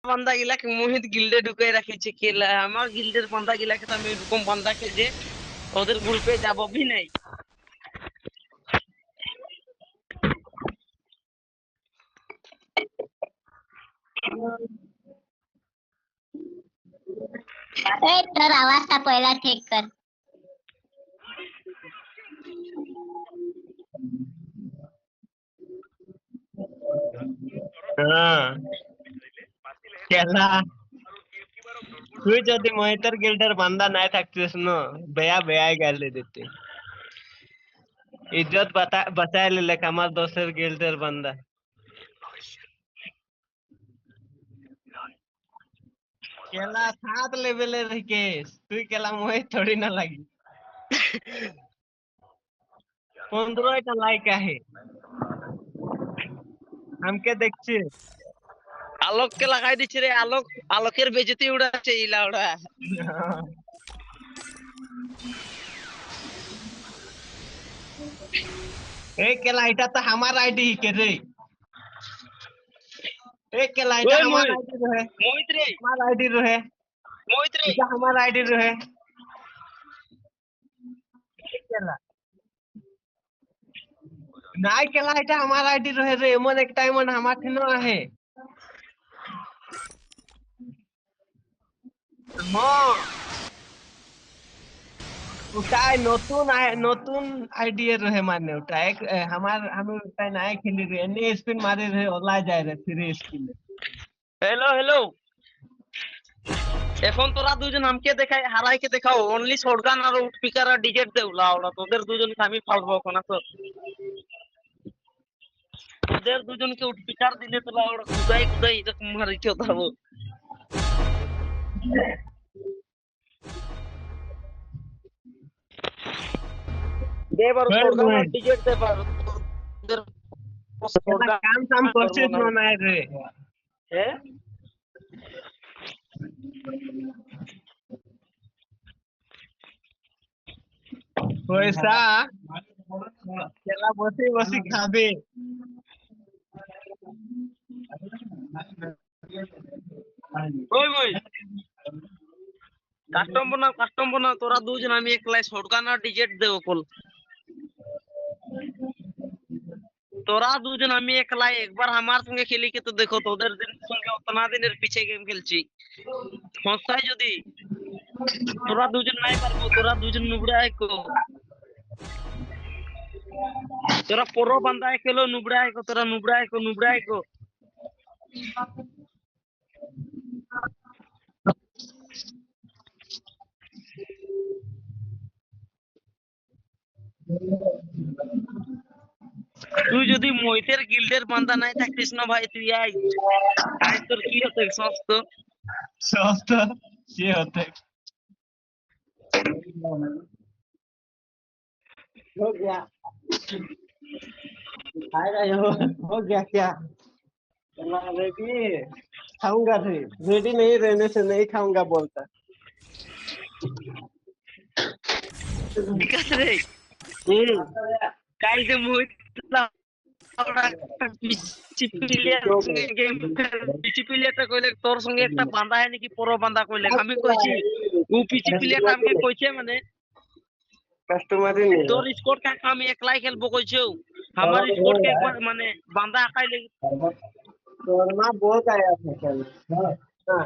বান্দা গিলাকে মোহিত গিল্ডে ঢুকাই রাখিছে কেলা আমার গিল্ডের বান্দা গিলাকে তো আমি এরকম বান্দাকে যে ওদের গ্রুপে যাব ভি নাই তোর आवाजটা পয়লা ঠিক কর কেলা তুই যদি মহিতর গিল্ডের বান্দা নাই থাকতিস ন বেয়া বেয়াই গালি দিতি ইজ্জত বাঁচাই লিলে আমার দোষের গিল্ডের বান্দা केला 7 लेवल रिकेश তুই কেলা মই थोड़ी ना लगी 15 का लाइक आहे हमके देखছি আলোককে লাগাই দিচ্ছে রে আলোকের বেজতি উড়াচ্ছে ইলা ওড়া ए केला এটা তো আমার আইডি के रे ए केला এটা আমার আইডি রহে মোহিত রে আমার আইডি রহে মোহিত রে এটা আমার আইডি রহে কেলা নাই কেলা এটা আমার আইডি রহে রে এমন এক টাইম আমার ঠিনো আহে ওটাই নতুন আইডিয়া রহে মানে ওটা এক আমি ওটাই নাই খেলি রে এনে স্পিন মারে রে ওলা যায় রে ফ্রি স্পিনে হ্যালো এখন তোরা দুজন আমাকে দেখাই হারাইকে দেখাও অনলি শটগান আর স্পিকার আর ডিজেট দেও লাউড়া তোদের দুজনকে আমি ফালবো এখন তো তোদের দুজনকে স্পিকার দিলে তো লাউড়া কুদাই এরকম মারিতে দাও দেবার শটগান আর ডিজেট দেবার তোদের কাম সাম করছিস না নাই রে হ্যাঁ পয়সা কেলা বসে খাবে ওই কাস্টম বানাও তোরা দুজন আমি একলাই শটগান আর ডিজেট দেব কল তোরা দুজন আমি একলাই একবার আমার সঙ্গে খেলি কে তো দেখো তোদের সঙ্গে অতনা দিনের পিছে গেম খেলছি হস্তায় যদি তোরা দুজন নাই পারবো তোরা দুজন নুবড়ায় কো তোরা পরো বান্দায় খেলো নুবড়ায় কো তোরা নুবড়ায় কো তুই যদি মোহিতের গিল্ডের বান্দা নাই থাকিস না ভাই তুই আই তোর কি হতে সস্ত কি হতে हो गया खाएगा ये हो गया क्या रेडी खाऊंगा थे रेडी नहीं रहने से नहीं खाऊंगा बोलता ঠিক আছে রে কাল যে মোহিত কইলে তোর সঙ্গে একটা বান্দা হয় নাকি পরো বান্দা কইলে আমি কইছি ও পিছি প্লেয়ারটা আমাকে কইছে মানে কাস্টমারই নেই তোর স্কোর কা আমি একলাই খেলবো কইছো আমার স্কোর কে একবার মানে বান্দা আকাইলে তোর মা बहुत आया था कल हां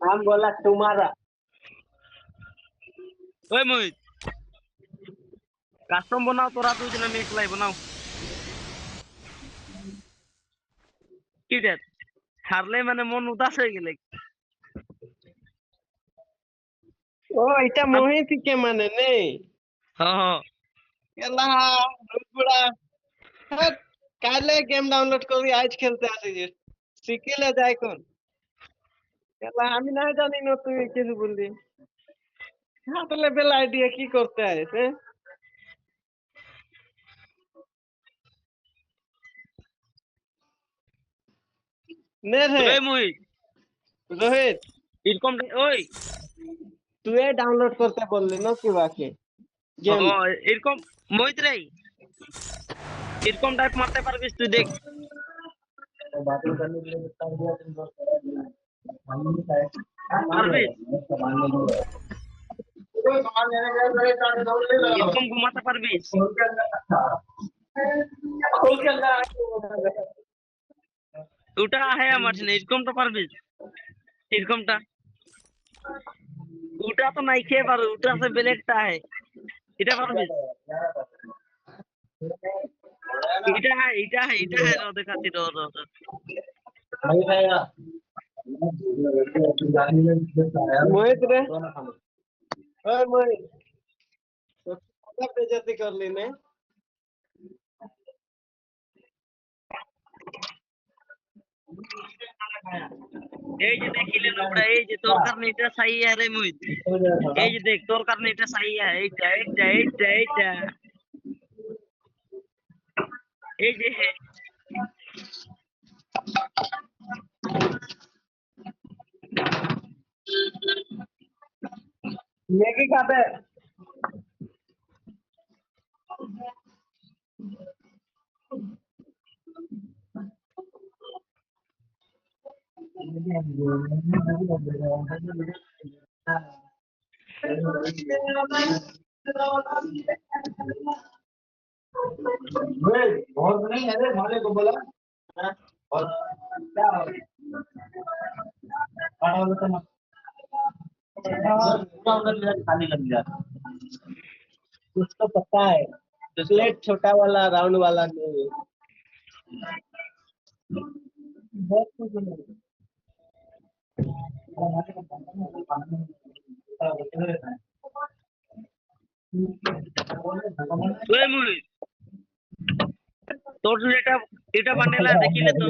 हम बोला तुम्हारा ওই মোহিত কাস্টম বানাও তোরা দুজন আমি একলাই বানাও কি রে হারলে মানে মন উদাস হয়ে গেলে ও এটা মোহিত কে মানে নেই হ্যাঁ এলা বুড়া কালে গেম ডাউনলোড করি আজ খেলতে আসিস শিখিলে যাই কোন এলা আমি না জানি না তুই কিছু বললি হ্যাঁ তো লেভেল আইডিয়া কি করতে আইস নে রে ওই মোহিত রোহিত এরকম ওই তুই ডাউনলোড করতে বললি না কি বাকি এরকম মোহিত রে এরকম টাইপ মারতে পারবিস তুই দেখ পারবি এরকম ঘুমাতে পারবিস ওটা है আমার জন্য এরকমটা পারবিস এরকমটা ওটা তো নাই খেয়ে পারো ওটা আছে বেলেগটা है এটা পারবিস এটা है रो দেখাচ্ছি रो रो रो। मोहित रे ओए मोहित तो क्या बेइज्जती कर ली ने এই যে দেখিলে নোংরা এই যে তোর কারণে এটা সাই রে মুহিত এই যে দেখ তোর কারণে এটা সাই এইটা এই যে मैगी खाते बहुत नहीं है रे मारे को बोला और क्या खाली कर दिया कुछ तो पता है प्लेट छोटा वाला राउंड वाला नहीं बहुत कुछ नहीं ওই মুহিত তোর জন্য এটা এটা বানাইলা দেখিলে তো